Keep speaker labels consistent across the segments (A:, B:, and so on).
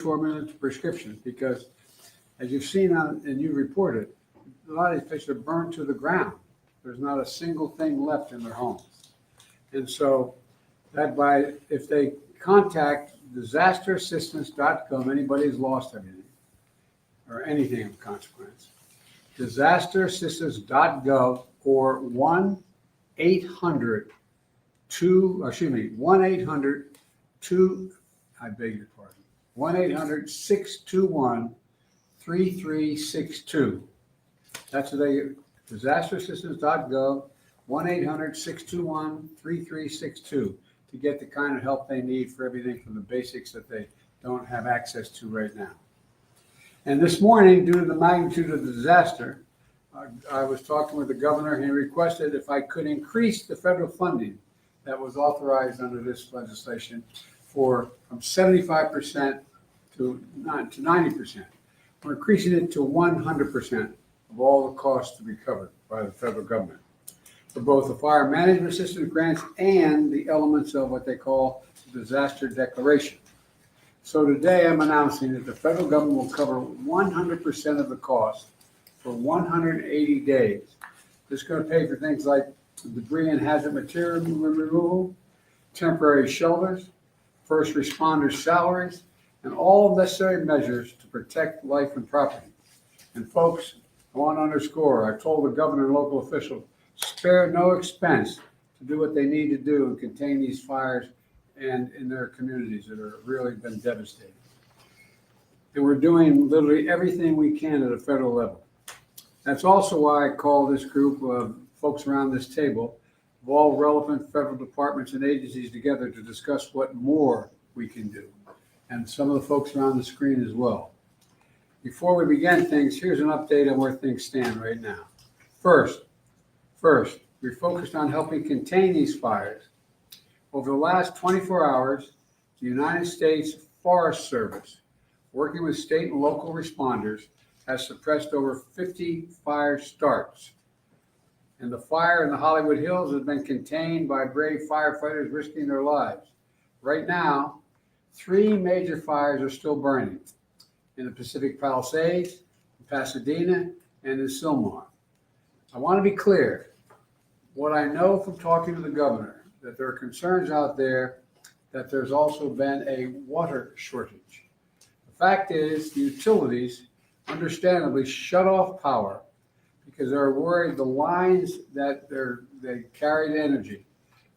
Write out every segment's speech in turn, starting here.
A: formula prescriptions, because as you've seen and you reported, a lot of these places are burned to the ground. There's not a single thing left in their homes. And so if they contact disasterassistance.gov, anybody who's lost anything or anything of consequence, disasterassistance.gov or 1-800-2, 1-800-2, I beg your pardon, 1-800-621-3362. That's disasterassistance.gov, 1-800-621-3362 to get the kind of help they need for everything from the basics that they don't have access to right now. And this morning, due to the magnitude of the disaster, I was talking with the governor, and he requested if I could increase the federal funding that was authorized under this legislation from 75% to 90%. We're increasing it to 100% of all the costs to be covered by the federal government for both the fire management assistance grants and the elements of what they call the disaster declaration. So today I'm announcing that the federal government will cover 100% of the cost for 180 days. This is going to pay for things like debris and hazard material removal, temporary shelters, first responders' salaries, and all necessary measures to protect life and property. And folks, I want to underscore, I told the governor and local officials, spare no expense to do what they need to do and contain these fires and in their communities that are really been devastated. And we're doing literally everything we can at a federal level. That's also why I call this group of folks around this table of all relevant federal departments and agencies together to discuss what more we can do. And some of the folks around the screen as well. Before we begin things, here's an update on where things stand right now. First, we're focused on helping contain these fires. Over the last 24 hours, the United States Forest Service, working with state and local responders, has suppressed over 50 fire starts. And the fire in the Hollywood Hills has been contained by brave firefighters risking their lives. Right now, 3 major fires are still burning in the Pacific Palisades, in Pasadena, and in Sylmar. I want to be clear. What I know from talking to the governor, that there are concerns out there that there's also been a water shortage. The fact is, the utilities understandably shut off power because they're worried the lines that they carried energy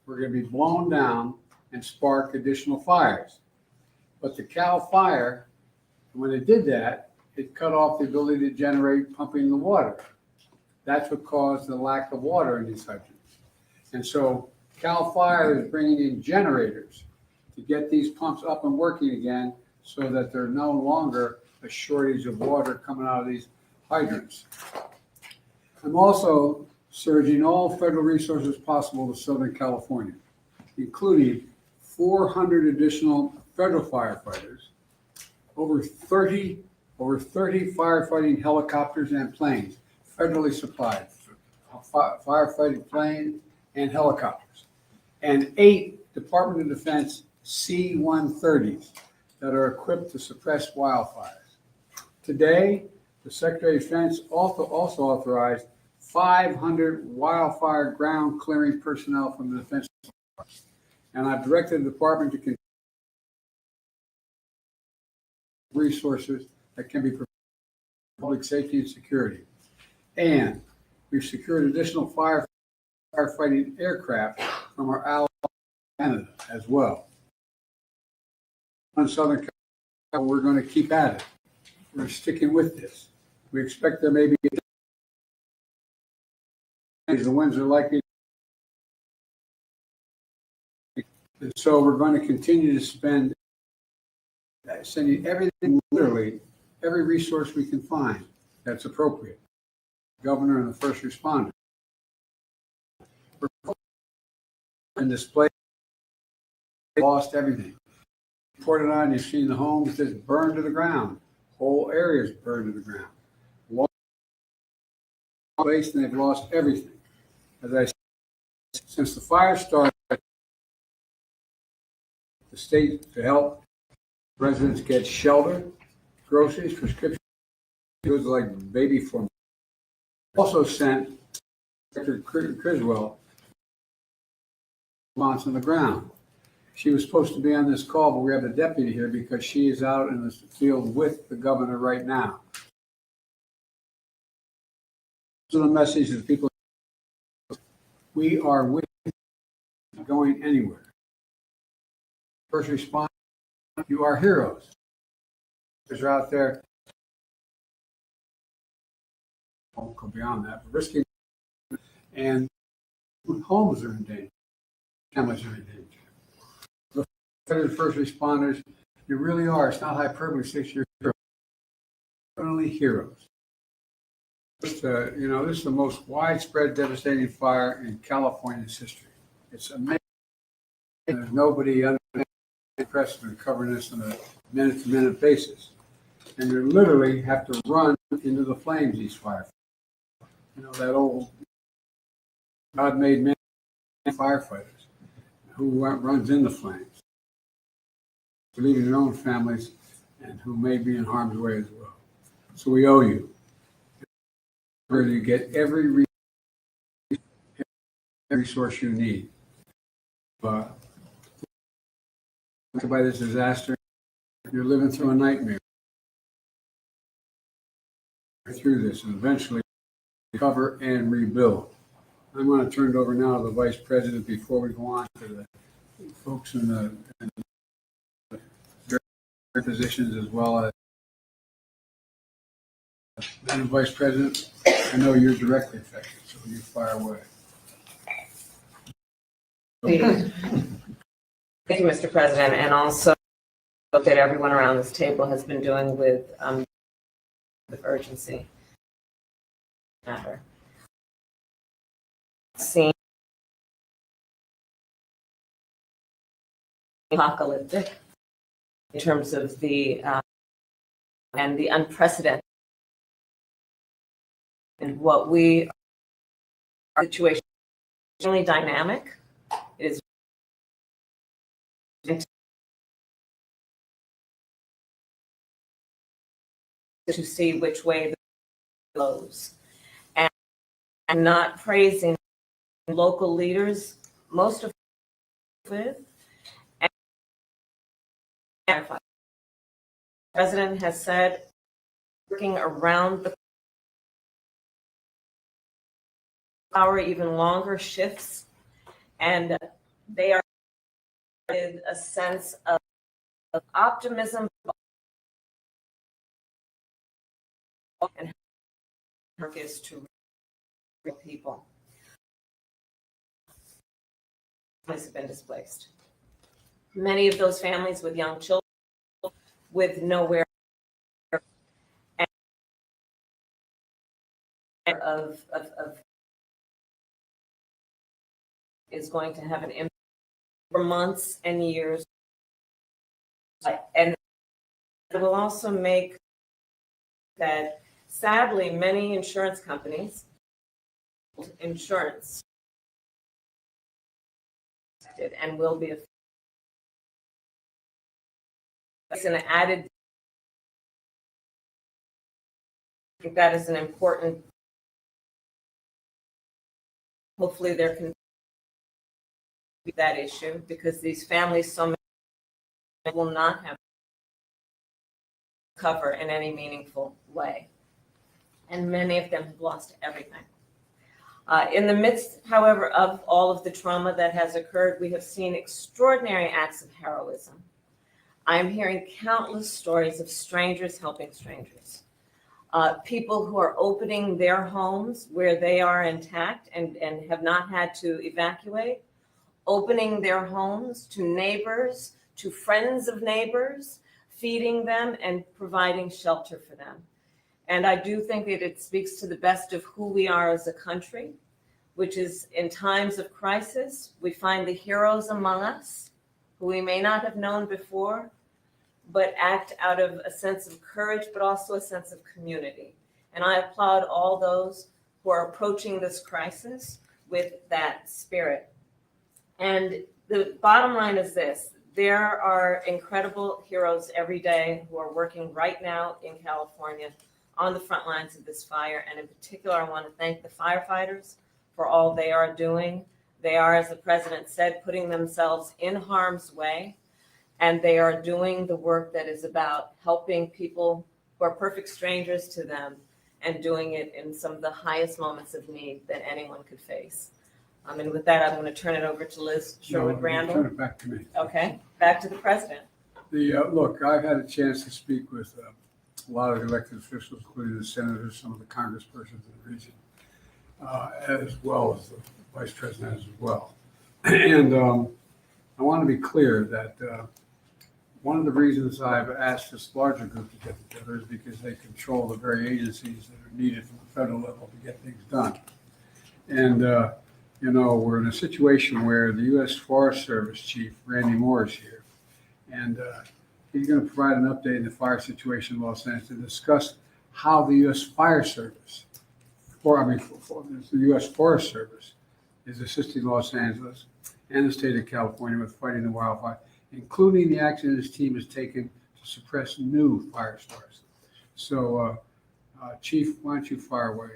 A: were going to be blown down and spark additional fires. But the Cal Fire, when it did that, it cut off the ability to generate pumping the water. That's what caused the lack of water in these hydrants. And so Cal Fire is bringing in generators to get these pumps up and working again so that there's no longer a shortage of water coming out of these hydrants. I'm also surging all federal resources possible to Southern California, including 400 additional federal firefighters, over 30 firefighting helicopters and planes, federally supplied, firefighting planes and helicopters, and 8 Department of Defense C-130s that are equipped to suppress wildfires. Today, the Secretary of Defense also authorized 500 wildfire ground clearing personnel from the Defense Department. And I've directed the department to continue resources that can be provided for public safety and security. And we've secured additional firefighting aircraft from our allies in Canada as well. On Southern California, we're going to keep at it. We're sticking with this. We expect there may be the winds are likely, and so we're going to continue to sending everything, literally every resource we can find that's appropriate. Governor and the first responder. In this place, lost everything. Reported on, you've seen the homes just burned to the ground. Whole areas burned to the ground. One place, and they've lost everything. As I said, since the fire started, the state to help Residents get shelter, groceries, prescription goods like baby formula. Also sent Dr. Criswell months on the ground. She was supposed to be on this call, but we have a deputy here because she is out in the field with the governor right now. So the message is people, we are with you, not going anywhere. First responders, you are heroes. They're out there, won't go beyond that, but risking, and homes are in danger, families are in danger. The first responders, you really are, it's not hyperbole, 6 years, only heroes. This is the most widespread, devastating fire in California's history. It's amazing. There's nobody under the press has been covering this on a minute-to-minute basis. And you literally have to run into the flames, these firefighters. You know, that old God-made man firefighters who runs in the flames, leaving their own families and who may be in harm's way as well. So we owe you. Where you get every resource you need. By this disaster, you're living through a nightmare. Through this and eventually recover and rebuild. I'm going to turn it over now to the Vice President before we go on to the folks in the positions as well as Madam Vice President. I know you're directly affected, so you fire away.
B: Thank you, Mr. President, and also that everyone around this table has been doing with urgency matter. Seeing apocalyptic in terms of the and the unprecedented and what we are situation really dynamic. It is to see which way the blows, and not praising local leaders, most of with, and the president has said working around the power even longer shifts, and they are with a sense of optimism and is to real people. Families have been displaced. Many of those families with young children, with nowhere of is going to have an impact for months and years, and it will also make that sadly many insurance companies insurance and will be it's an added. I think that is an important. Hopefully there can be that issue because these families, so many will not have cover in any meaningful way. And many of them have lost everything. In the midst, however, of all of the trauma that has occurred, we have seen extraordinary acts of heroism. I am hearing countless stories of strangers helping strangers. People who are opening their homes where they are intact and have not had to evacuate, opening their homes to neighbors, to friends of neighbors, feeding them and providing shelter for them. And I do think that it speaks to the best of who we are as a country, which is in times of crisis, we find the heroes among us who we may not have known before, but act out of a sense of courage, but also a sense of community. And I applaud all those who are approaching this crisis with that spirit. And the bottom line is this, There are incredible heroes every day who are working right now in California on the front lines of this fire. And in particular, I want to thank the firefighters for all they are doing. They are, as the president said, putting themselves in harm's way, and they are doing the work that is about helping people who are perfect strangers to them and doing it in some of the highest moments of need that anyone could face. And with that, I'm going to turn it over to Liz Sherwood Randall.
A: Turn it back to me.
B: Okay, back to the president.
A: Look, I've had a chance to speak with a lot of the elected officials, including the senators, some of the congresspersons in the region, as well as the vice president as well. And I want to be clear that one of the reasons I've asked this larger group to get together is because they control the very agencies that are needed from the federal level to get things done. And, you know, we're in a situation where the U.S. Forest Service Chief, Randy Moore, is here. And he's going to provide an update in the fire situation in Los Angeles to discuss how the U.S. Fire Service, the U.S. Forest Service is assisting Los Angeles and the state of California with fighting the wildfire, including the action his team has taken to suppress new fire starts. So, Chief, why don't you fire away?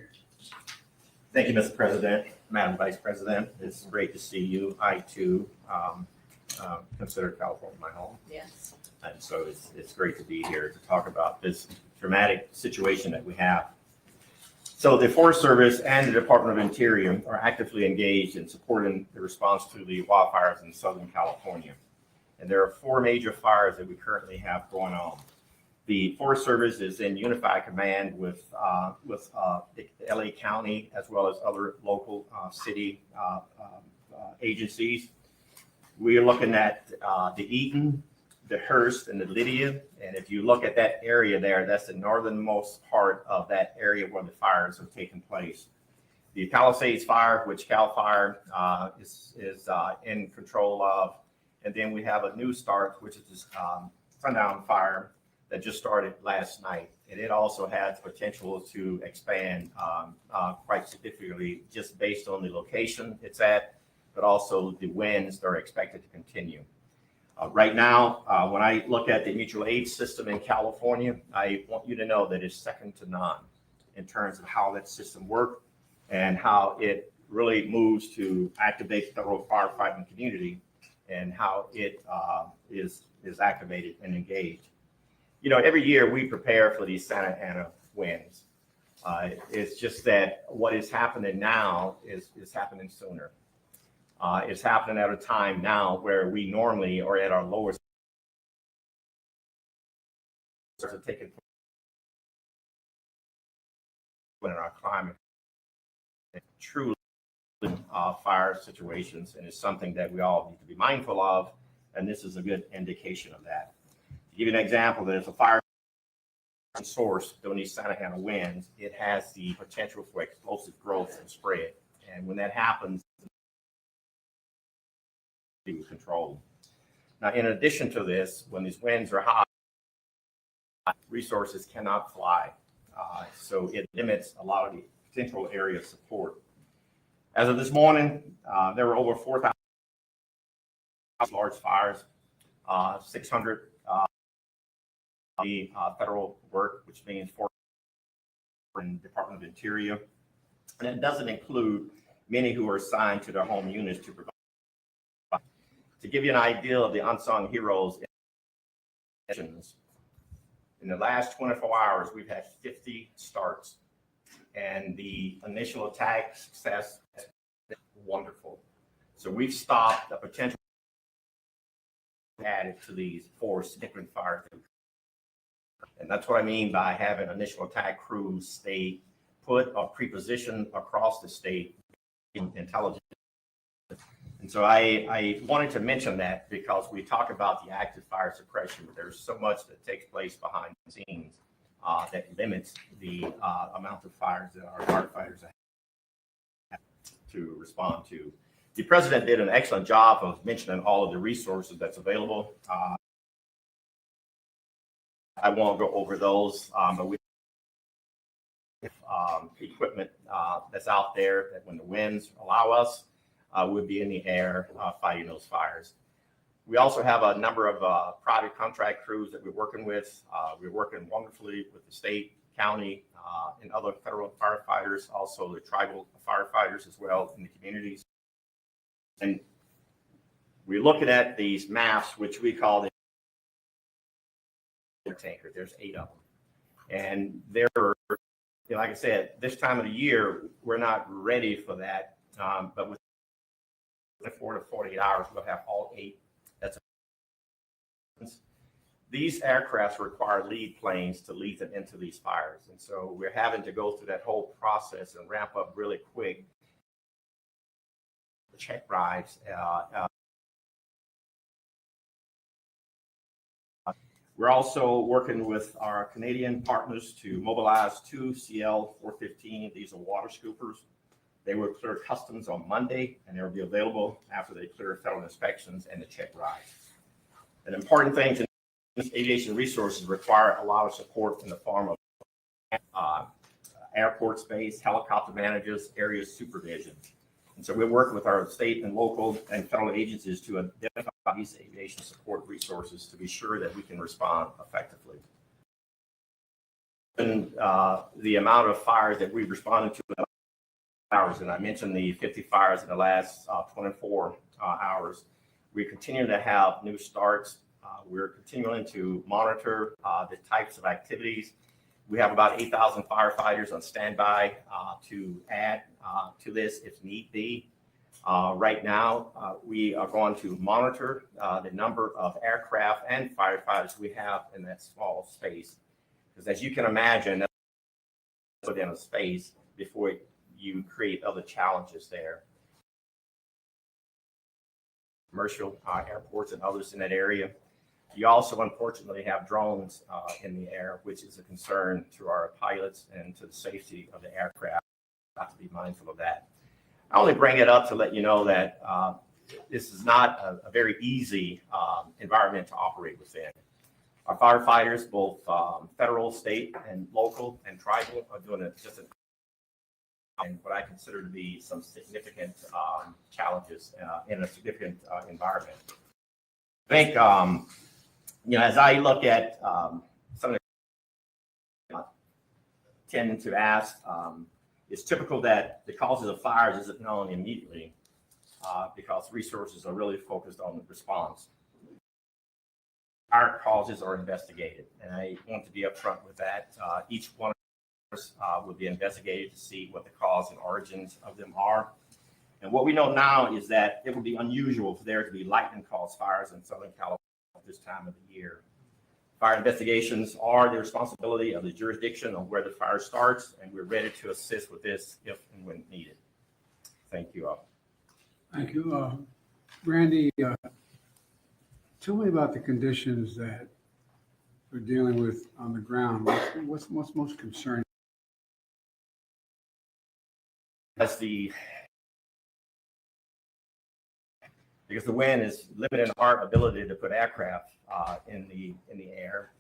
C: Thank you, Mr. President, Madam Vice President. It's great to see you. I, too, consider California my home.
B: Yes.
C: And so it's great to be here to talk about this dramatic situation that we have. So the Forest Service and the Department of Interior are actively engaged in supporting the response to the wildfires in Southern California. And there are 4 major fires that we currently have going on. The Forest Service is in unified command with LA County, as well as other local city agencies. We are looking at the Eaton, the Hearst, and the Lydia. And if you look at that area there, that's the northernmost part of that area where the fires have taken place. The Palisades Fire, which CAL FIRE is in control of. And then we have a new start, which is this Sundown Fire that just started last night. And it also has potential to expand quite significantly just based on the location it's at, but also the winds that are expected to continue. Right now, when I look at the mutual aid system in California, I want you to know that it's second to none in terms of how that system works and how it really moves to activate the federal firefighting community and how it is activated and engaged. You know, every year we prepare for these Santa Ana winds. It's just that what is happening now is happening sooner. It's happening at a time now where we normally are at our lowest. Taking in our climate, truly fire situations, and it's something that we all need to be mindful of, and this is a good indication of that. To give you an example, there's a fire source during these Santa Ana winds. It has the potential for explosive growth and spread, and when that happens, be controlled. Now, in addition to this, when these winds are high, resources cannot fly, so it limits a lot of the potential area of support. As of this morning, there were over 4,000 large fires, 600 federal work, which means for the Department of Interior, and it doesn't include many who are assigned to their home units to provide. To give you an idea of the unsung heroes, in the last 24 hours, we've had 50 starts, and the initial attack success has been wonderful. So we've stopped the potential added to these 4 significant fires. And that's what I mean by having initial attack crews stay put or pre-positioned across the state in intelligence. And so I wanted to mention that because we talk about the active fire suppression, but there's so much that takes place behind the scenes that limits the amount of fires that our firefighters have to respond to. The president did an excellent job of mentioning all of the resources that's available. I won't go over those, but we have equipment that's out there that when the winds allow us, would be in the air fighting those fires. We also have a number of private contract crews that we're working with. We're working wonderfully with the state, county, and other federal firefighters, also the tribal firefighters as well in the communities. And we're looking at these maps, which we call the tanker. There's 8 of them. And they're, like I said, this time of the year, we're not ready for that. But with 4 to 48 hours, we'll have all 8. That's these aircrafts require lead planes to lead them into these fires. And so we're having to go through that whole process and ramp up really quick. The check rides. We're also working with our Canadian partners to mobilize 2 CL-415. These are water scoopers. They will clear customs on Monday, and they'll be available after they clear federal inspections and the check rides. An important thing to aviation resources require a lot of support in the form of airport space, helicopter managers, area supervision. And so we're working with our state and local and federal agencies to identify these aviation support resources to be sure that we can respond effectively. And the amount of fires that we've responded to hours, and I mentioned the 50 fires in the last 24 hours. We continue to have new starts. We're continuing to monitor the types of activities. We have about 8,000 firefighters on standby to add to this if need be. Right now, we are going to monitor the number of aircraft and firefighters we have in that small space. Because as you can imagine, that's within a space before you create other challenges there. Commercial airports and others in that area. You also, unfortunately, have drones in the air, which is a concern to our pilots and to the safety of the aircraft. Have to be mindful of that. I only bring it up to let you know that this is not a very easy environment to operate within. Our firefighters, both federal, state, and local and tribal, are doing and what I consider to be some significant challenges in a significant environment. I think, as I look at some of the tend to ask, it's typical that the causes of fires isn't known immediately because resources are really focused on the response. Our causes are investigated, and I want to be upfront with that. Each one of us will be investigated to see what the cause and origins of them are. And what we know now is that it would be unusual for there to be lightning-caused fires in Southern California at this time of the year. Fire investigations are the responsibility of the jurisdiction of where the fire starts, and we're ready to assist with this if and when needed. Thank you all.
A: Thank you. Randy, tell me about the conditions that we're dealing with on the ground. What's most concerning?
C: Because the wind is limiting our ability to put aircraft in the air.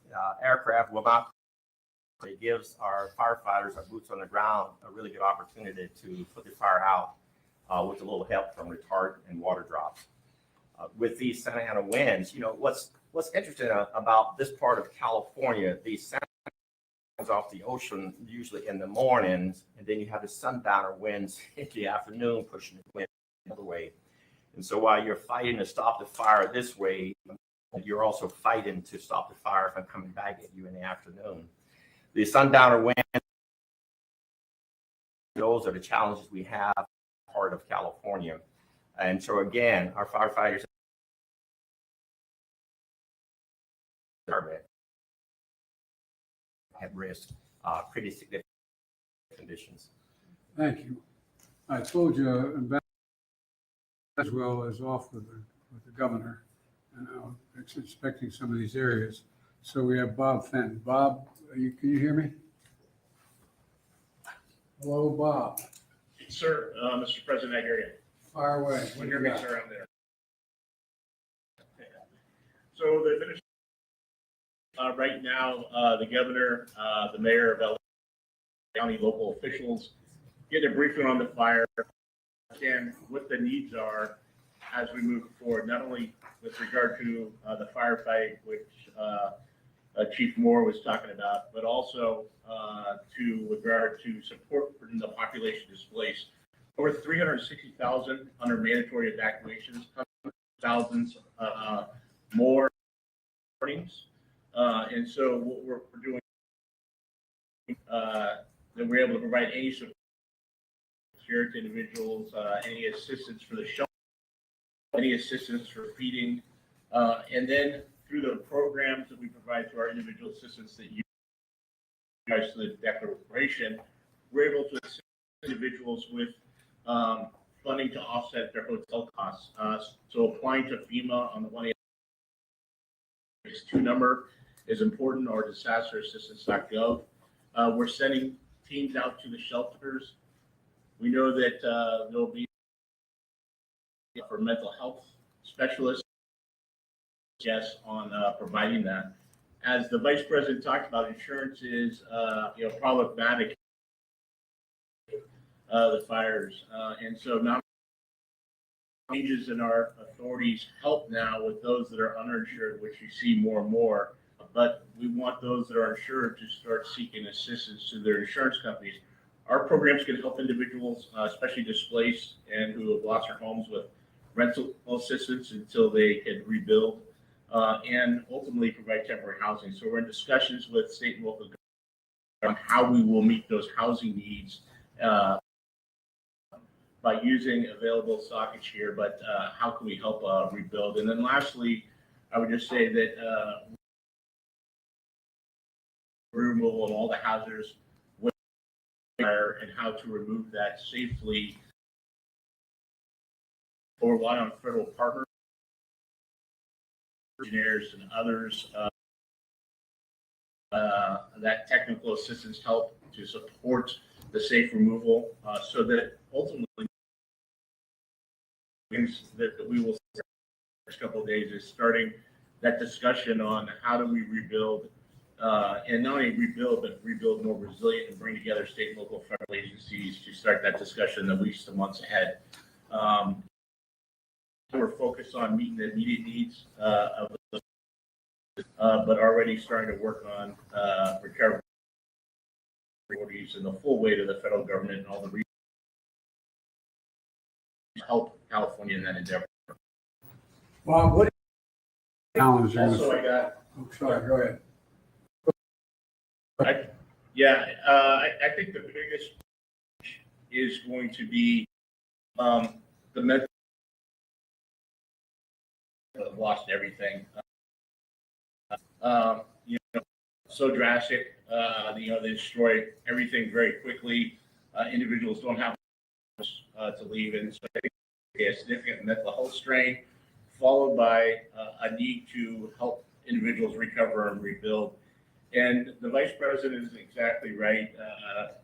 C: Aircraft will not. It gives our firefighters, our boots on the ground, a really good opportunity to put the fire out with a little help from retardant and water drops. With these Santa Ana winds, what's interesting about this part of California, these Santa Ana off the ocean usually in the mornings, and then you have the sundowner winds in the afternoon pushing the wind the other way. And so while you're fighting to stop the fire this way, you're also fighting to stop the fire from coming back at you in the afternoon. The sundowner wind, those are the challenges we have part of California. And so again, our firefighters are at risk, pretty significant conditions.
A: Thank you. I told you, as well as off with the governor, and inspecting some of these areas. So we have Bob Fenton. Bob, can you hear me? Hello, Bob.
D: Sir, Mr. President, I hear you.
A: Fire away.
D: When you're me, sir, I'm there. So the administration, right now, the governor, the mayor of LA County, local officials, get a briefing on the fire, understand what the needs are as we move forward, not only with regard to the firefight, which Chief Moore was talking about, but also to regard to support for the population displaced. Over 360,000 under mandatory evacuations, thousands more warnings. And so what we're doing, that we're able to provide any support to individuals, any assistance for the shelter, any assistance for feeding, and then through the programs that we provide to our individual assistants that you guys to the declaration, we're able to assist individuals with funding to offset their hotel costs. So applying to FEMA on the 1-862 number is important, or disasterassistance.gov. We're sending teams out to the shelters. We know that there'll be for mental health specialists, yes, on providing that. As the Vice President talked about, insurance is problematic. The fires, and so now changes in our authorities help now with those that are uninsured, which you see more and more. But we want those that are insured to start seeking assistance to their insurance companies. Our programs can help individuals, especially displaced and who have lost their homes, with rental assistance until they can rebuild, and ultimately provide temporary housing. So we're in discussions with state and local government on how we will meet those housing needs by using available stockage here, but how can we help rebuild? And then lastly, I would just say that removal of all the hazardous fire and how to remove that safely, or rely on federal partners, engineers and others, that technical assistance help to support the safe removal, so that ultimately things that we will see in the next couple of days is starting that discussion on how do we rebuild, and not only rebuild, but rebuild more resilient and bring together state, local, federal agencies to start that discussion in the weeks to months ahead. We're focused on meeting the immediate needs of the, but already starting to work on recovery and the full weight of the federal government and all the resources to help California in that endeavor.
A: Well, what challenges are
D: Also, I got.
A: Oh, sorry, go ahead.
D: I think the biggest is going to be the mental. Lost everything. So drastic. They destroy everything very quickly. Individuals don't have to leave, and so I think a significant mental health strain, followed by a need to help individuals recover and rebuild. And the Vice President is exactly right.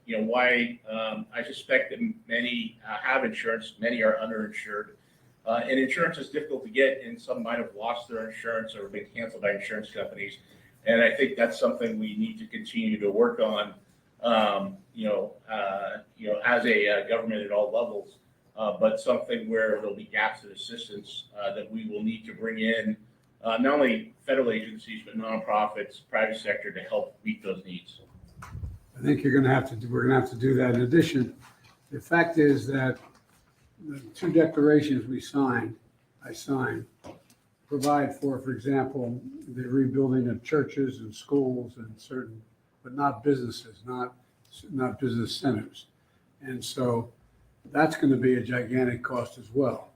D: Why I suspect that many have insurance, many are underinsured. And insurance is difficult to get, and some might have lost their insurance or been canceled by insurance companies. And I think that's something we need to continue to work on, as a government at all levels, but something where there'll be gaps in assistance that we will need to bring in, not only federal agencies, but nonprofits, private sector, to help meet those needs.
A: I think we're going to have to do that. In addition, the fact is that the two declarations I signed, provide for example, the rebuilding of churches and schools and certain, but not businesses, not business centers. And so that's going to be a gigantic cost as well.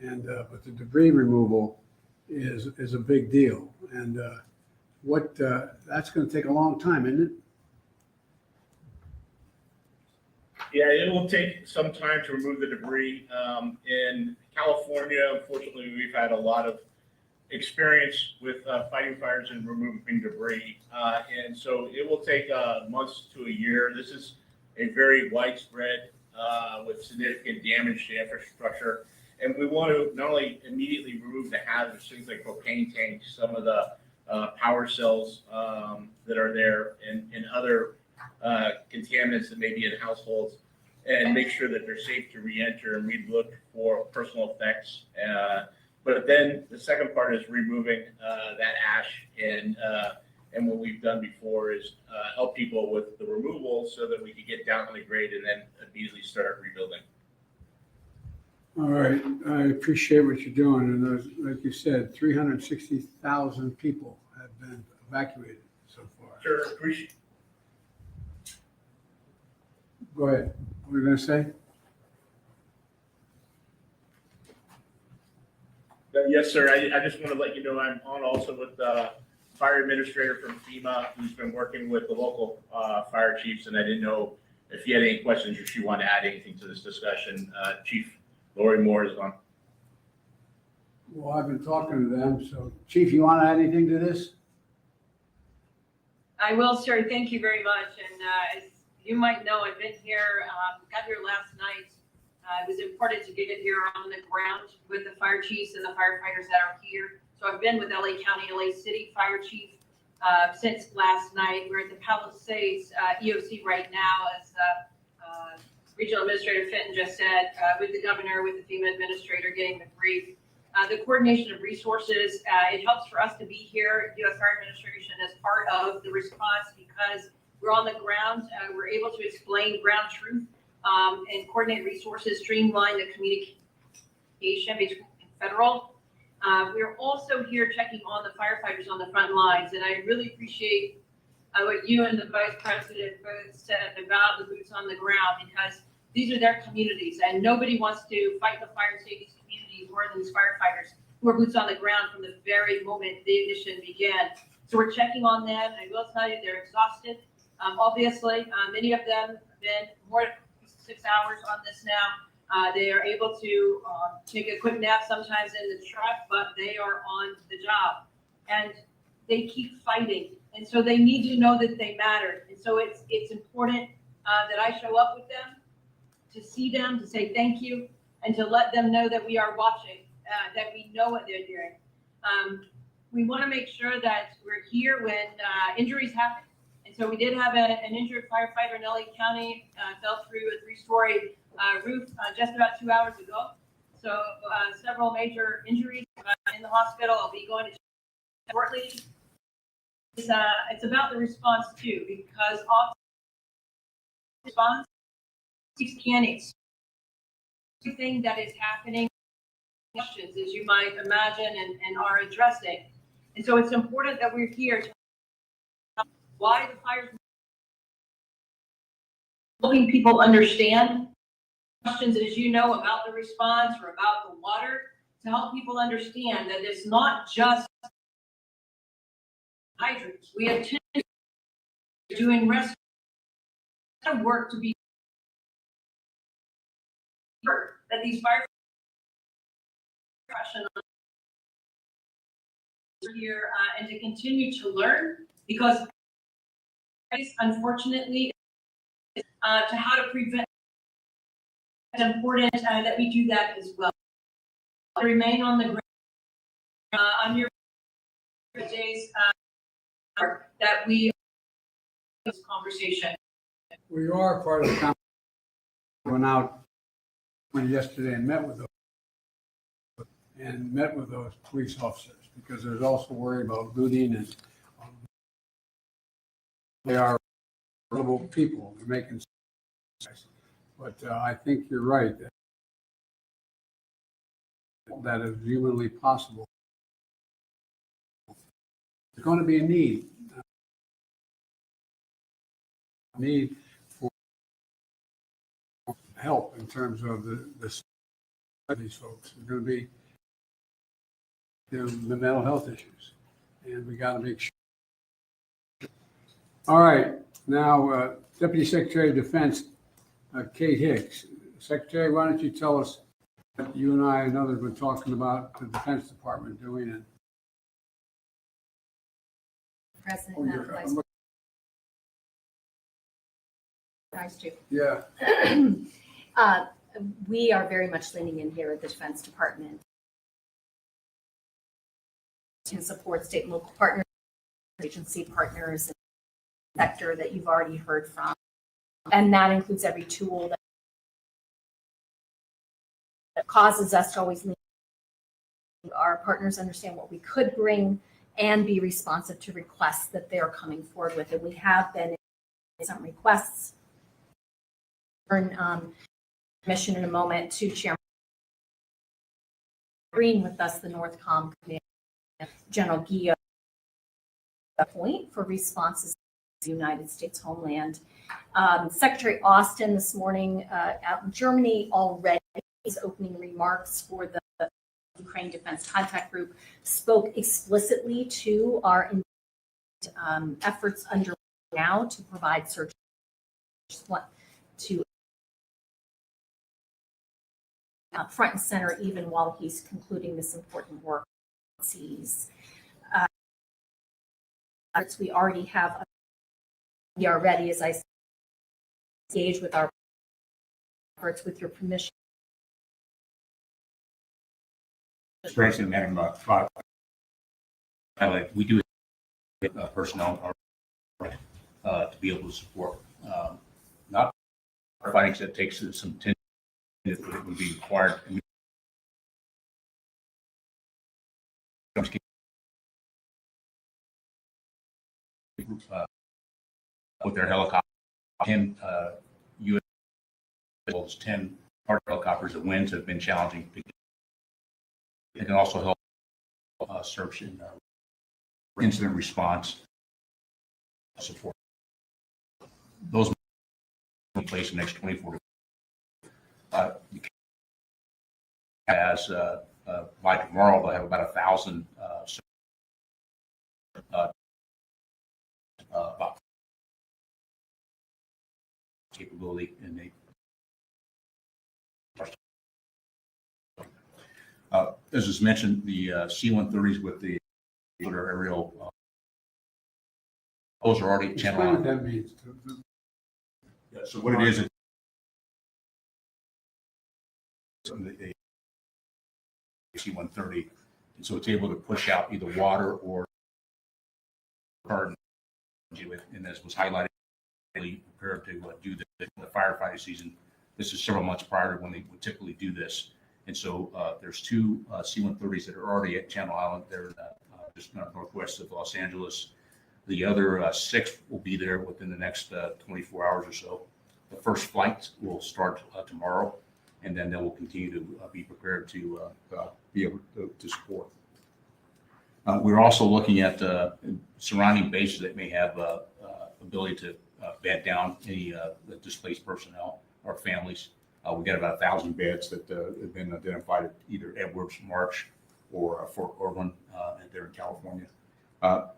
A: But the debris removal is a big deal. And that's going to take a long time, isn't it?
D: Yeah, it will take some time to remove the debris. In California, unfortunately, we've had a lot of experience with fighting fires and removing debris. And so it will take months to a year. This is a very widespread with significant damage to infrastructure. And we want to not only immediately remove the hazards, things like propane tanks, some of the power cells that are there, and other contaminants that may be in households. and make sure that they're safe to re-enter, and we look for personal effects. But then the second part is removing that ash, and what we've done before is help people with the removal so that we can get down on the grade and then immediately start rebuilding.
A: All right, I appreciate what you're doing, and those, like you said, 360,000 people have been evacuated so far.
D: Sure, appreciate.
A: Go ahead, what were you gonna say?
D: Yes, sir. I just want to let you know I'm on also with the fire administrator from FEMA, who's been working with the local fire chiefs, and I didn't know if you had any questions or if you want to add anything to this discussion. Chief Lori Moore is on.
A: Well, I've been talking to them, so Chief, you want to add anything to this?
E: I will, sir. Thank you very much. And as you might know, I've been here, got here last night. It was important to get here on the ground with the fire chiefs and the firefighters that are here. So I've been with LA County, LA City Fire Chief since last night. We're at the Palisades EOC right now, as Regional Administrator Fenton just said, with the governor, with the FEMA administrator, getting the brief. The coordination of resources, it helps for us to be here, U.S. Fire Administration, as part of the response because we're on the ground. We're able to explain ground truth and coordinate resources, streamline the communication between federal. We're also here checking on the firefighters on the front lines, and I really appreciate what you and the Vice President both said about the boots on the ground, because these are their communities, and nobody wants to fight the fire and save these communities more than these firefighters who are boots on the ground from the very moment the ignition began. So we're checking on them. I will tell you they're exhausted. Obviously, many of them have been more than 6 hours on this now. They are able to take a quick nap sometimes in the truck, but they are on the job, and they keep fighting. And so they need to know that they matter. And so it's important that I show up with them, to see them, to say thank you, and to let them know that we are watching, that we know what they're doing. We want to make sure that we're here when injuries happen. And so we did have an injured firefighter in LA County, fell through a 3-story roof just about 2 hours ago. So several major injuries in the hospital. I'll be going to shortly. It's about the response too, because often response mechanics, everything that is happening, questions as you might imagine and are addressing. And so it's important that we're here to why the fires, helping people understand questions, as you know, about the response or about the water, to help people understand that it's not just hydrants. We have doing rescue work to be that these fire professionals are here and to continue to learn, because unfortunately to how to prevent. It's important that we do that as well. Remain on the ground. I'm here for days that we this conversation.
A: We are part of the conversation. Went out yesterday and met with those police officers, because there's also worry about looting, and they are little people. They're making sense. But I think you're right that is humanly possible. There's going to be a need for help in terms of these folks. There's going to be the mental health issues, and we got to make sure. All right, now Deputy Secretary of Defense Kate Hicks. Secretary, why don't you tell us what you and I and others have been talking about the Defense Department doing? And
F: President, Madam Vice Chief.
A: Yeah.
F: We are very much leaning in here at the Defense Department to support state and local partners, agency partners, and sector that you've already heard from. And that includes every tool that causes us to always lean. Our partners understand what we could bring and be responsive to requests that they're coming forward with. And we have been in some requests. Mission in a moment to Chairman agreeing with us, the Northcom Committee, General Guillaume, point for responses to the United States homeland. Secretary Austin this morning out in Germany already, his opening remarks for the Ukraine Defense Contact Group spoke explicitly to our efforts underway now to provide search to front and center even while he's concluding this important work. We already have, we are ready, as I said, engage with our efforts with your permission.
G: President, Madam highlight, we do have personnel to be able to support not fighting that takes some tension that would be required. With their helicopter, 10 U.S. 10 part helicopters. The winds have been challenging. It can also help search and incident response support. Those will be in place in the next 24 as by tomorrow, they'll have about 1,000 capability, and they as was mentioned, the C-130s with the aerial those are already channel.
A: Explain what that means.
G: Yeah, so what it is the C-130, and so it's able to push out either water or garden, and as was highlighted, prepared to do the firefighting season. This is several months prior to when they would typically do this. And so there's two C-130s that are already at Channel Island. They're just northwest of Los Angeles. The other 6 will be there within the next 24 hours or so. The first flight will start tomorrow, and then they will continue to be prepared to be able to support. We're also looking at surrounding bases that may have ability to bed down any displaced personnel or families. We've got about 1,000 beds that have been identified at either Edwards, March, or Fort Irwin there in California.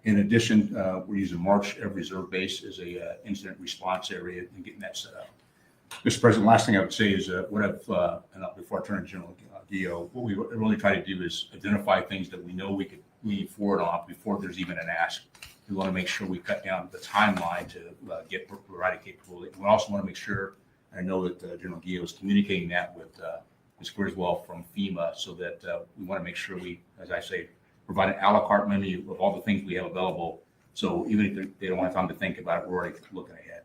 G: In addition, we're using March Air Reserve Base as a incident response area and getting that set up. Mr. President, last thing I would say is what I've, before I turn to General Guillaume, what we really try to do is identify things that we know we could lean forward on before there's even an ask. We want to make sure we cut down the timeline to get provided capability. We also want to make sure, I know that General Guillaume is communicating that with Ms. Griswold from FEMA, so that we want to make sure we, as I say, provide an a la carte menu of all the things we have available. So even if they don't have time to think about it, we're already looking ahead.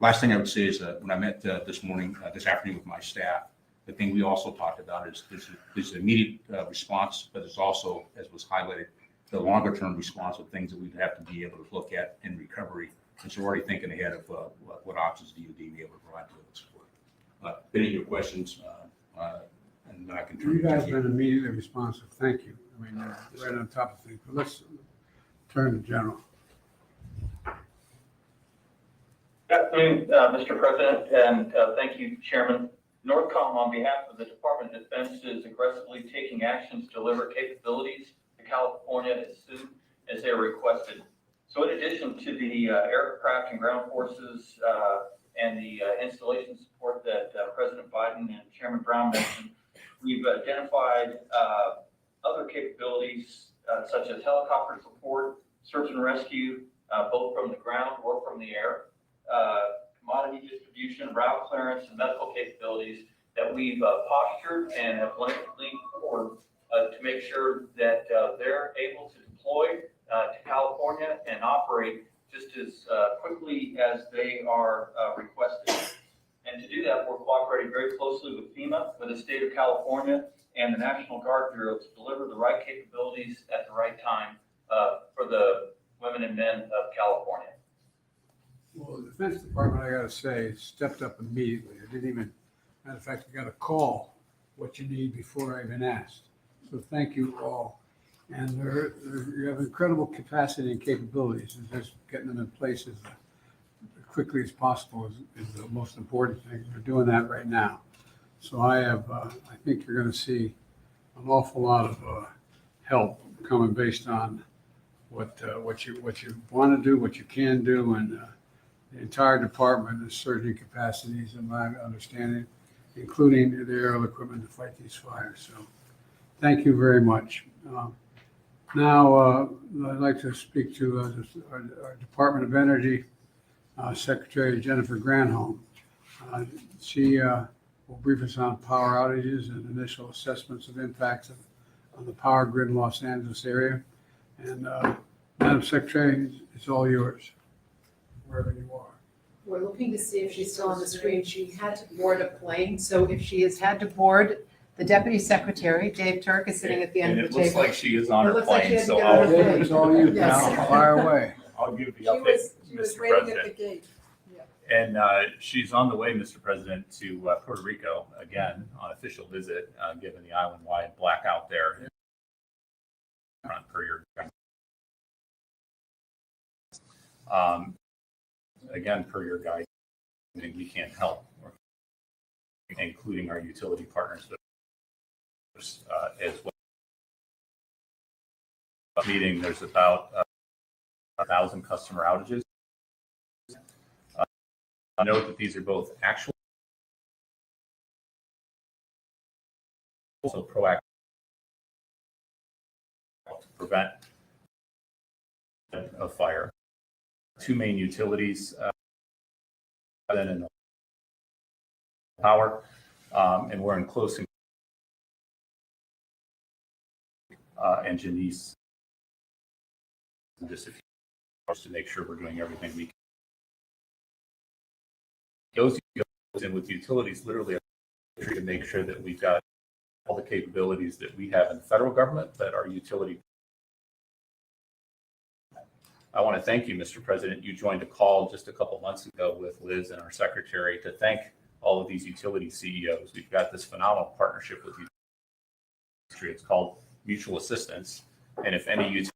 G: Last thing I would say is when I met this afternoon with my staff, the thing we also talked about is there's immediate response, but it's also, as was highlighted, the longer term response of things that we'd have to be able to look at in recovery. And so we're already thinking ahead of what options DoD be able to provide to support. Any of your questions, and then I can turn
A: You
G: it to
A: guys have been immediately responsive. Thank you. I mean, right on top of things. But let's turn to General.
H: Good afternoon, Mr. President, and thank you, Chairman. Northcom, on behalf of the Department of Defense, is aggressively taking actions to deliver capabilities to California as soon as they are requested. So in addition to the aircraft and ground forces and the installation support that President Biden and Chairman Brown mentioned, we've identified other capabilities such as helicopter support, search and rescue, both from the ground or from the air, commodity distribution, route clearance, and medical capabilities that we've postured and have leaned forward to make sure that they're able to deploy to California and operate just as quickly as they are requested. And to do that, we're cooperating very closely with FEMA, with the state of California, and the National Guard Bureau to deliver the right capabilities at the right time for the women and men of California.
A: Well, the Defense Department, I gotta say, stepped up immediately. I didn't even, matter of fact, I got a call what you need before I even asked. So thank you all. And you have incredible capacity and capabilities, and just getting them in place as quickly as possible is the most important thing. We're doing that right now. So I think you're gonna see an awful lot of help coming based on what you want to do, what you can do, and the entire department is surging capacities, in my understanding, including the aerial equipment to fight these fires. So thank you very much. Now, I'd like to speak to our Department of Energy Secretary Jennifer Granholm. She will brief us on power outages and initial assessments of impacts on the power grid in Los Angeles area. And Madam Secretary, it's all yours, wherever you are.
I: We're looking to see if she's still on the screen. She had to board a plane, so if she has had to board, the Deputy Secretary, Dave Turk, is sitting at the end of the
J: And it looks
I: table.
J: like she is on
I: It
J: her
I: looks like she
J: plane,
I: had to
J: so
I: get on her
J: I'll,
I: plane.
A: Dave, it's all you.
I: Yes.
A: Now, fire away.
J: I'll give the
I: She
J: update,
I: was
J: Mr.
I: waiting at the
J: President.
I: gate.
J: And she's on the way, Mr. President, to Puerto Rico again on official visit, given the island-wide blackout there. Per your again, per your guide, we can't help, including our utility partners as well. Meeting, there's about 1,000 customer outages. Note that these are both actual, also proactive to prevent a fire. Two main utilities, then in power, and we're in close and Janice just a few hours to make sure we're doing everything we can. Goes in with utilities literally to make sure that we've got all the capabilities that we have in the federal government that our utility. I want to thank you, Mr. President. You joined a call just a couple months ago with Liz and our secretary to thank all of these utility CEOs. We've got this phenomenal partnership with you. It's called mutual assistance. And if any utility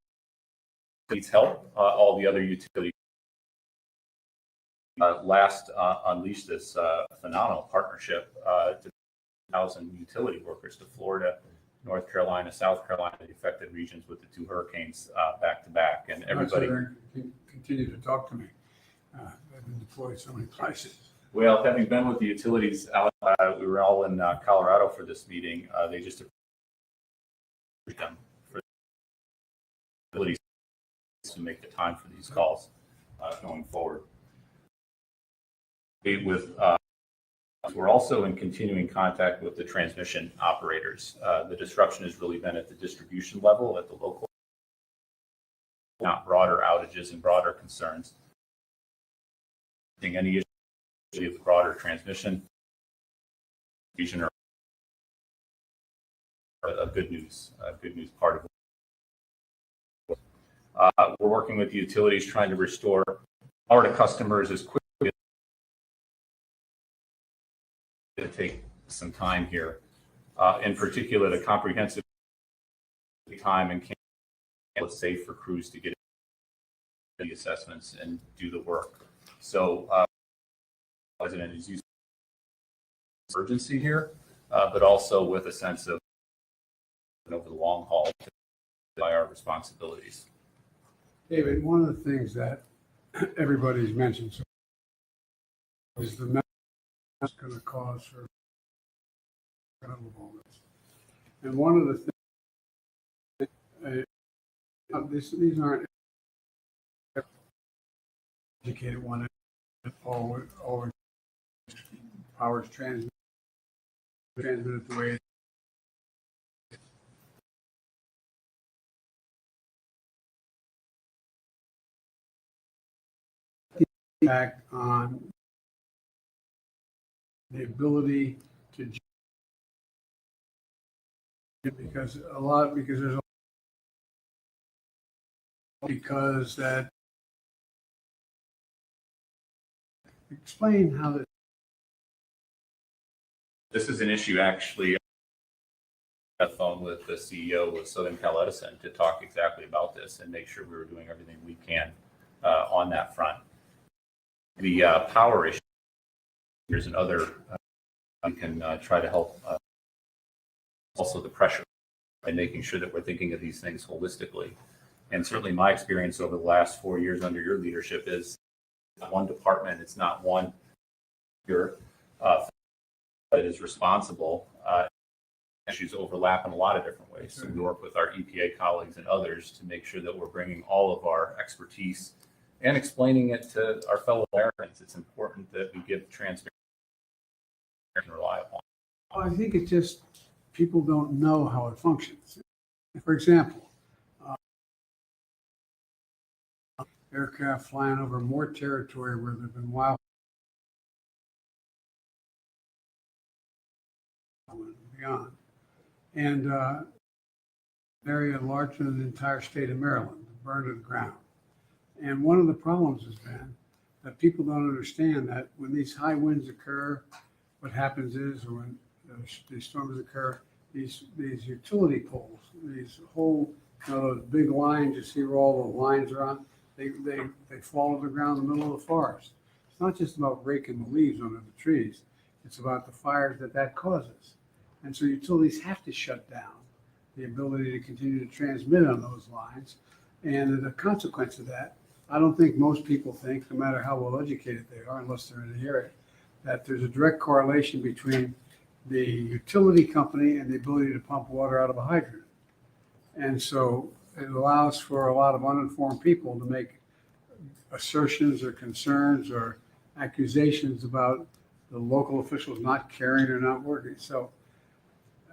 J: needs help, all the other utilities unleashed this phenomenal partnership to 1,000 utility workers to Florida, North Carolina, South Carolina, the affected regions with the two hurricanes back to back, and everybody.
A: Continue to talk to me. I've been deployed so many places.
J: Well, having been with the utilities out, we were all in Colorado for this meeting. They just approved them for the utilities to make the time for these calls going forward. We're also in continuing contact with the transmission operators. The disruption has really been at the distribution level, at the local, not broader outages and broader concerns. Any issue of broader transmission, fusion, or a good news part of it. We're working with the utilities trying to restore power to customers as quickly. To take some time here, in particular, the comprehensive time and it's safe for crews to get the assessments and do the work. So, the President is using urgency here, but also with a sense of over the long haul by our responsibilities.
A: David, one of the things that everybody's mentioned is the mess it's going to cause for all this. And one of the things, these aren't educated one, always power is transmitted the way it impact on the ability to, because there's because that, explain how that.
J: This is an issue actually. I had a phone with the CEO of Southern Cal Edison to talk exactly about this and make sure we were doing everything we can on that front. The power issue, there's another, we can try to help also the pressure and making sure that we're thinking of these things holistically. And certainly my experience over the last 4 years under your leadership is one department, it's not one year that is responsible. Issues overlap in a lot of different ways. So we work with our EPA colleagues and others to make sure that we're bringing all of our expertise and explaining it to our fellow Americans. It's important that we give transparency and rely upon.
A: Well, I think it's just people don't know how it functions. For example, aircraft flying over more territory where there have been wildfires and beyond, and an area larger than the entire state of Maryland, burned to the ground. And one of the problems has been that people don't understand that when these high winds occur, what happens is, or when these storms occur, these utility poles, these whole, those big lines, you see where all the lines are on, they fall to the ground in the middle of the forest. It's not just about raking the leaves under the trees. It's about the fires that causes. And so utilities have to shut down the ability to continue to transmit on those lines. And the consequence of that, I don't think most people think, no matter how well educated they are, unless they're in the area, that there's a direct correlation between the utility company and the ability to pump water out of a hydrant. And so it allows for a lot of uninformed people to make assertions or concerns or accusations about the local officials not caring or not working. So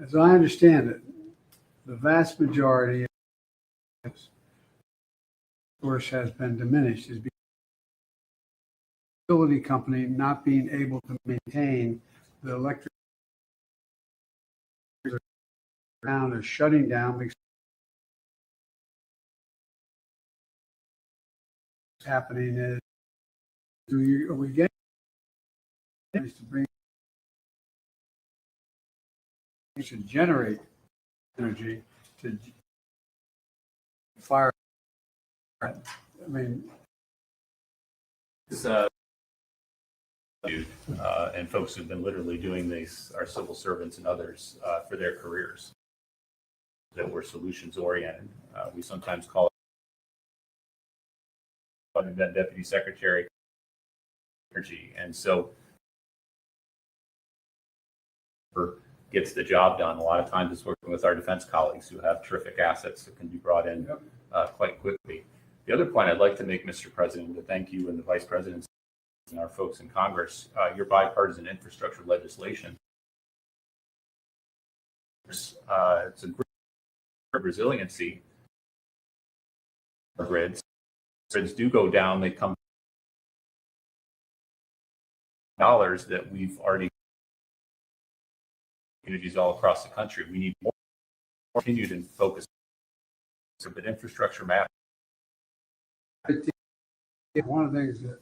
A: as I understand it, the vast majority of this source has been diminished is because the utility company not being able to maintain the electric ground or shutting down because what's happening is are we getting to bring to generate energy to fire. I mean,
J: and folks who've been literally doing these, our civil servants and others, for their careers, that were solutions oriented. We sometimes call it deputy secretary energy, and so gets the job done. A lot of times it's working with our defense colleagues who have terrific assets that can be brought in quite quickly. The other point I'd like to make, Mr. President, to thank you and the Vice President and our folks in Congress, your bipartisan infrastructure legislation. It's a great resiliency. Grids do go down, they come dollars that we've already communities all across the country. We need more continued and focused, but infrastructure matters.
A: I think one of the things that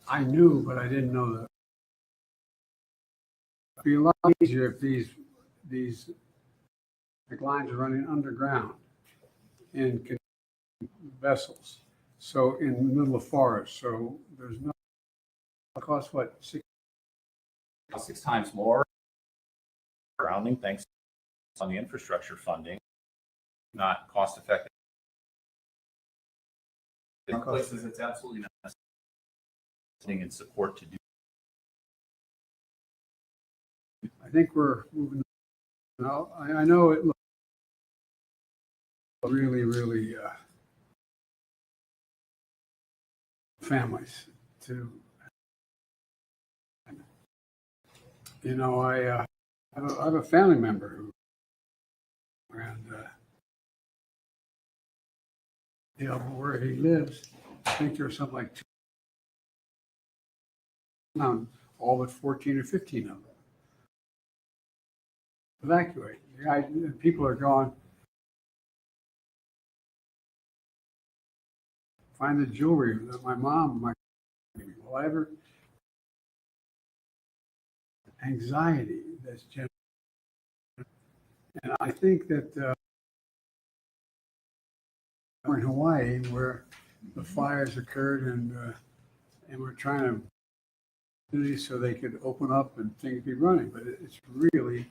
A: I knew, but I didn't know that it'd be a lot easier if these lines are running underground in vessels. So in the middle of forest, so there's no cost. What, 6
J: times more grounding, thanks on the infrastructure funding, not cost effective. In places it's absolutely not necessary and support to do.
A: I think we're moving. Now, I know it looks really families to, you know, I have a family member who, and you know, where he lives, I think there's something like all but 14 or 15 of them. Evacuate. People are gone. Find the jewelry that my mom, whatever anxiety that's generated. And I think that we're in Hawaii where the fires occurred and we're trying to so they could open up and things be running, but it's really,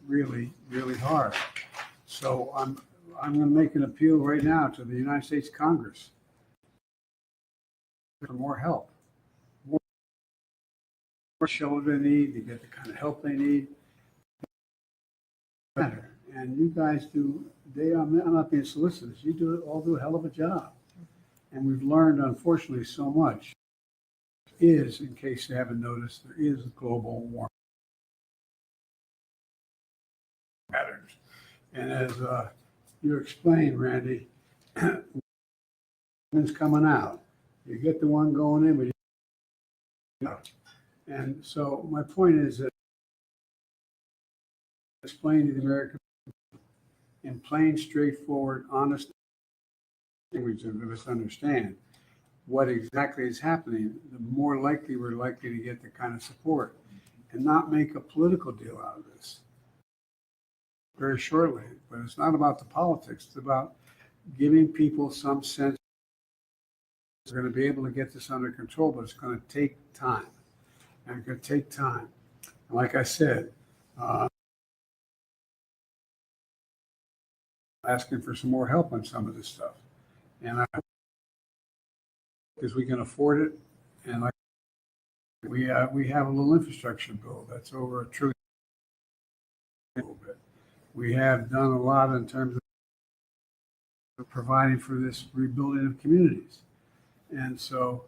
A: really, really hard. So I'm going to make an appeal right now to the United States Congress for more help, more shelter they need to get the kind of help they need. Better. And you guys do. I'm not being solicitous. You all do a hell of a job, and we've learned, unfortunately, so much. Is, in case you haven't noticed, there is global warming patterns, and as you explained, Randy, one's coming out. You get the one going in, but and so my point is that explain to the American in plain, straightforward, honest language of us understand what exactly is happening, the more likely we're likely to get the kind of support and not make a political deal out of this very shortly. But it's not about the politics. It's about giving people some sense we're going to be able to get this under control, but it's going to take time. And it's going to take time. And like I said, asking for some more help on some of this stuff. And I hope because we can afford it. And like we have a little infrastructure bill that's over $1 trillion. We have done a lot in terms of providing for this rebuilding of communities. And so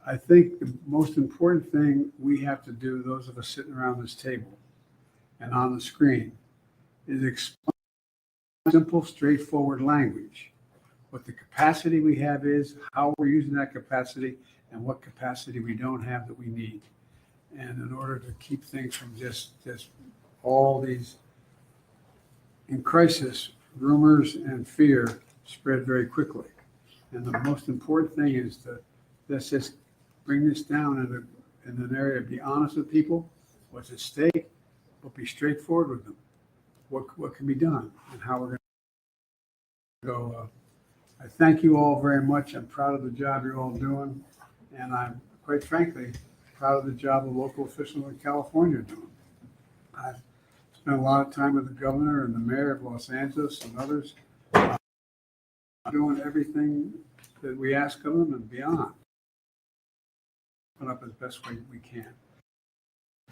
A: I think the most important thing we have to do, those of us sitting around this table and on the screen, is explain simple, straightforward language what the capacity we have is, how we're using that capacity, and what capacity we don't have that we need. And in order to keep things from just all these in crisis, rumors and fear spread very quickly. And the most important thing is to let's just bring this down in an area, be honest with people, what's at stake, but be straightforward with them. What can be done and how we're going to go. I thank you all very much. I'm proud of the job you're all doing. And I'm, quite frankly, proud of the job the local officials in California are doing. I've spent a lot of time with the governor and the mayor of Los Angeles and others doing everything that we ask of them and beyond. Put up as best way we can.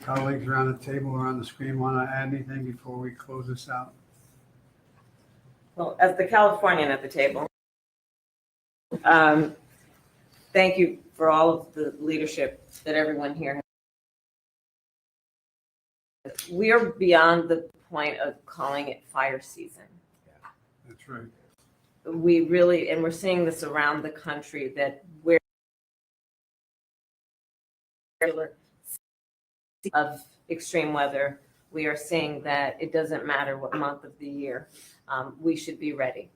A: Colleagues around the table or on the screen want to add anything before we close this out?
B: Well, as the Californian at the table, thank you for all of the leadership that everyone here has. We are beyond the point of calling it fire season.
A: That's right.
B: We really, and we're seeing this around the country, that we're of extreme weather, we are seeing that it doesn't matter what month of the year, we should be ready.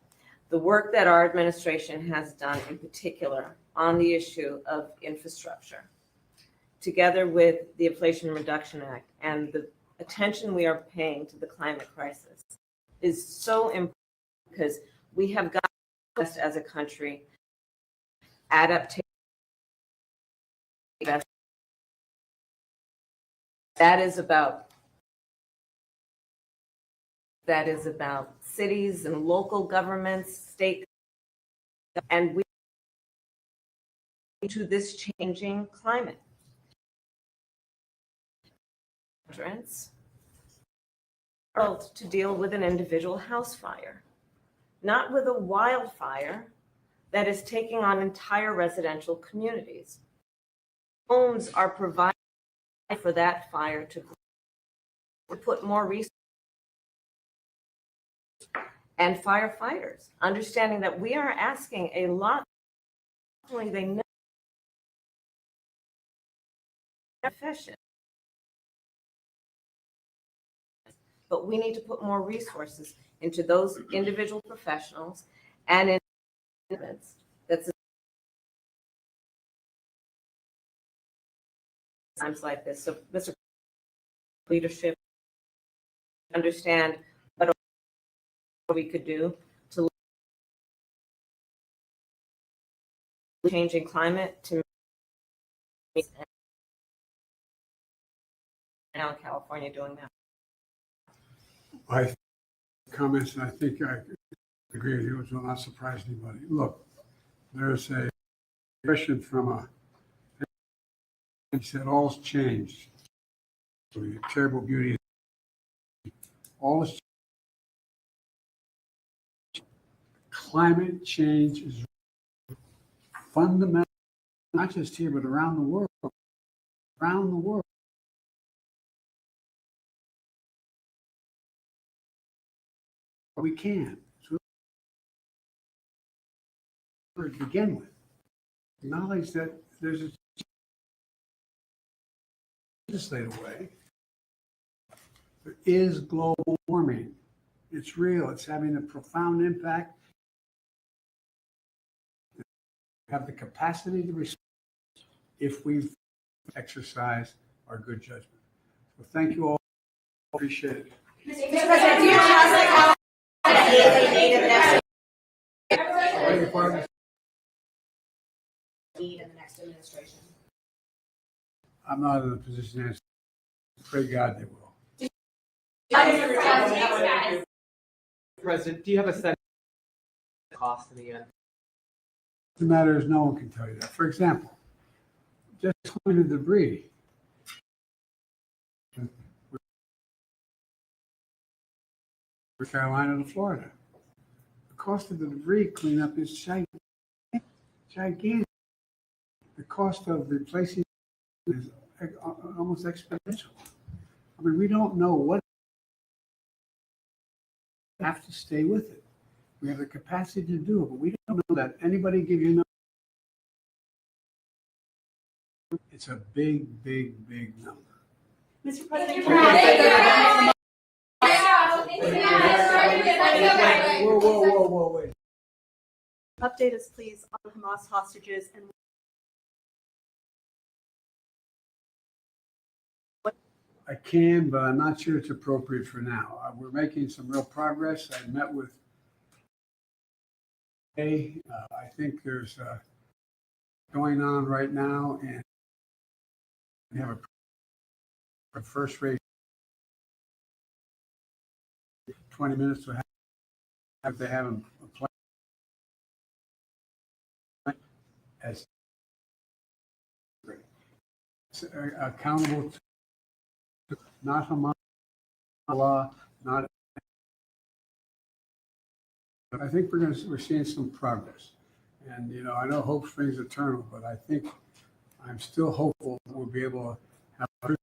B: The work that our administration has done in particular on the issue of infrastructure, together with the Inflation Reduction Act and the attention we are paying to the climate crisis, is so important because we have got as a country adaptation. That is about cities and local governments, state, and we to this changing climate. To deal with an individual house fire, not with a wildfire that is taking on entire residential communities. Homes are provided for that fire to put more resources, and firefighters understanding that we are asking a lot. They know profession but we need to put more resources into those individual professionals and in that's times like this. So, Mr. Leadership, understand what we could do to changing climate to now in California doing that.
A: My comments, and I think I agree with you, which will not surprise anybody. Look, there's a question from he said, all's changed. So the terrible beauty, all is climate change is fundamental, not just here, but around the world. Around the world. We can. So to begin with, acknowledge that there's a legislative way. There is global warming. It's real. It's having a profound impact. We have the capacity to respond if we exercise our good judgment. So thank you all. Appreciate it.
K: Mr. President, do you have need in the next administration?
A: I'm not in a position to answer. Pray God they will.
L: President, do you have a sense of the cost in the end?
A: The matter is, no one can tell you that. For example, just cleaning the debris. From Carolina to Florida. The cost of the debris cleanup is gigantic. The cost of replacing is almost exponential. I mean, we don't know what. We have to stay with it. We have the capacity to do it, but we don't know that. Anybody give you it's a big, big, big number.
K: Mr. President,
A: Whoa, wait.
K: update us, please, on Hamas hostages and
A: I can, but I'm not sure it's appropriate for now. We're making some real progress. I met with I think there's going on right now, and we have a first rate 20 minutes to have to have a plan as accountable to not Hamas, not. I think we're seeing some progress, and I know hope springs eternal, but I think I'm still hopeful that we'll be able to have.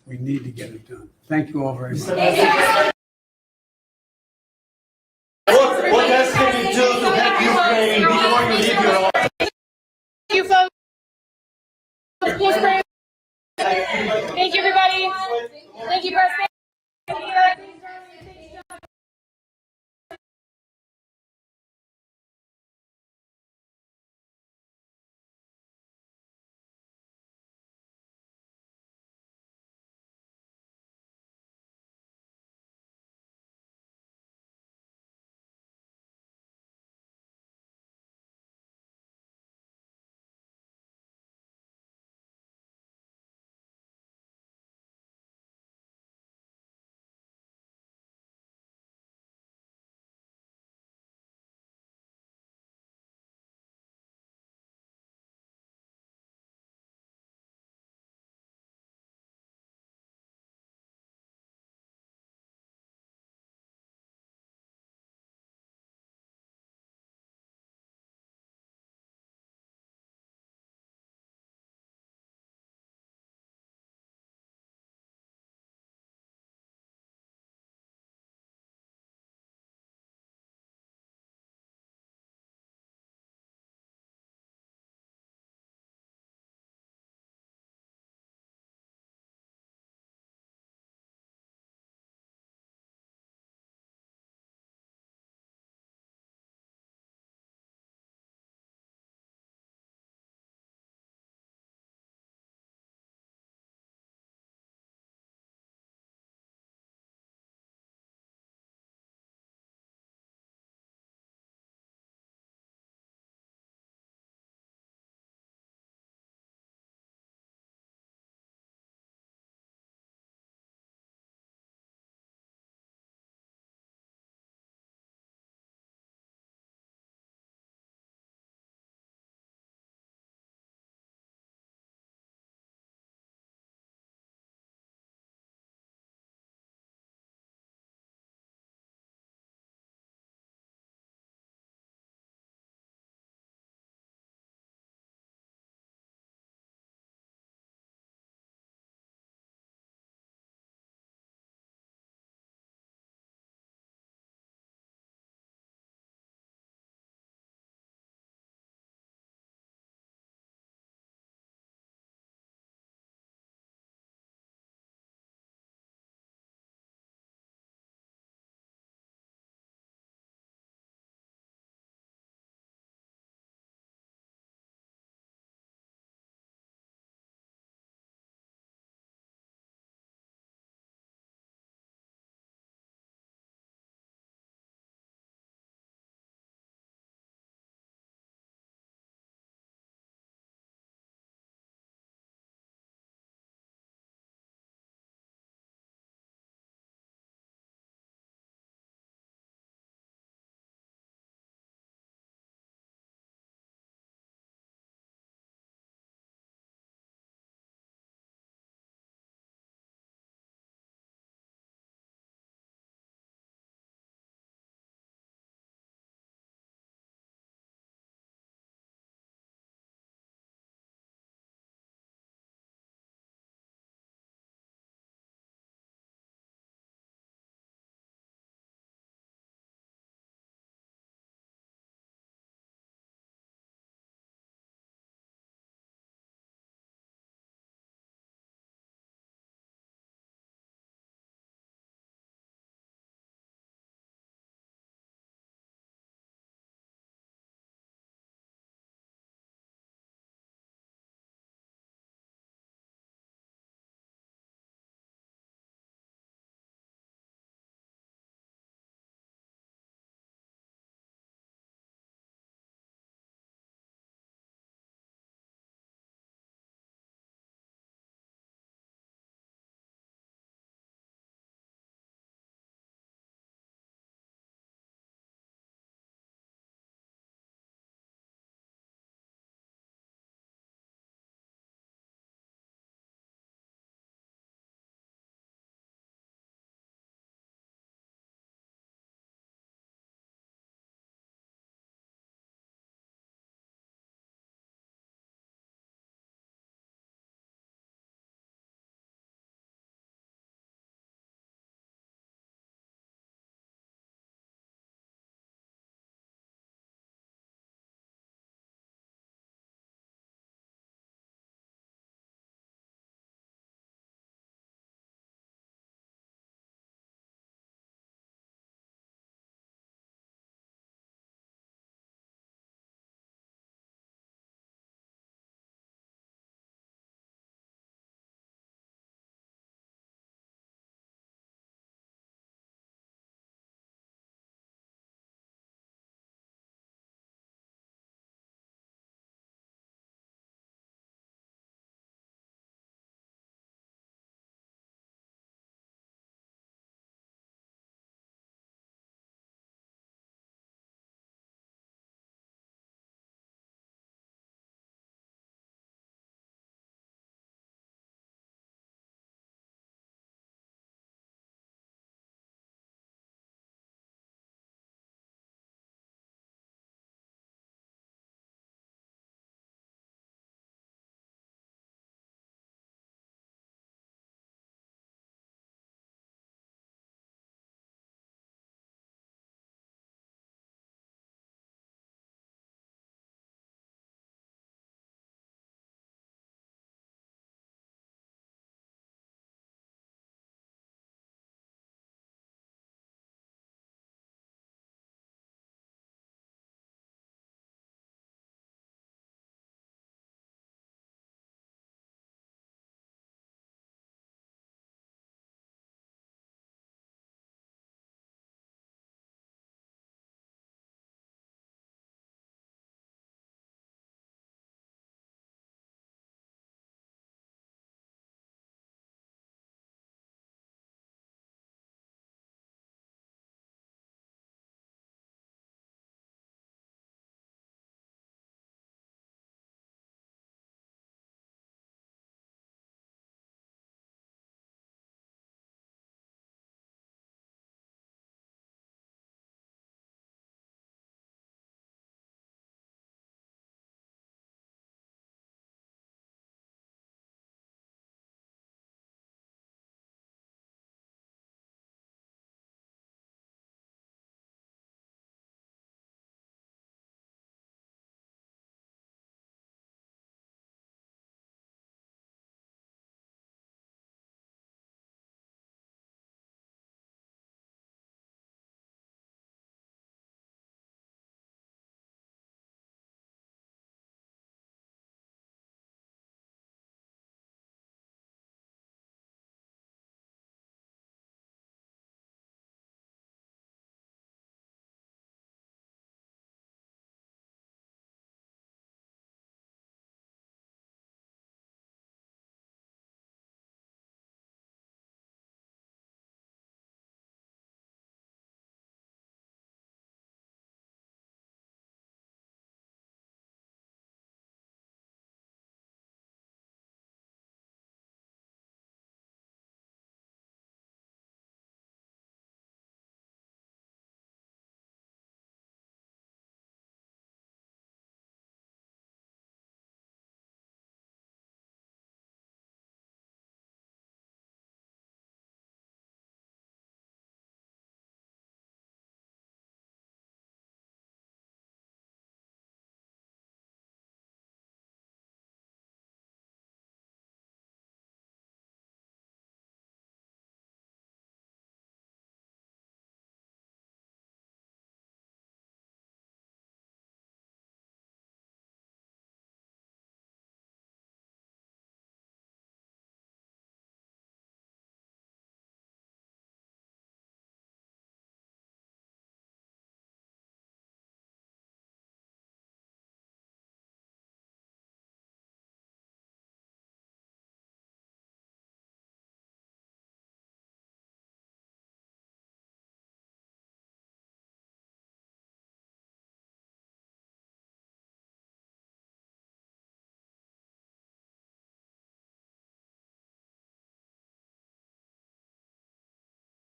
A: We need to get it done. Thank you all very much.
M: What else can you do to help Ukraine before you leave your office?
N: Thank you, folks. Thank you, everybody. Thank you, President.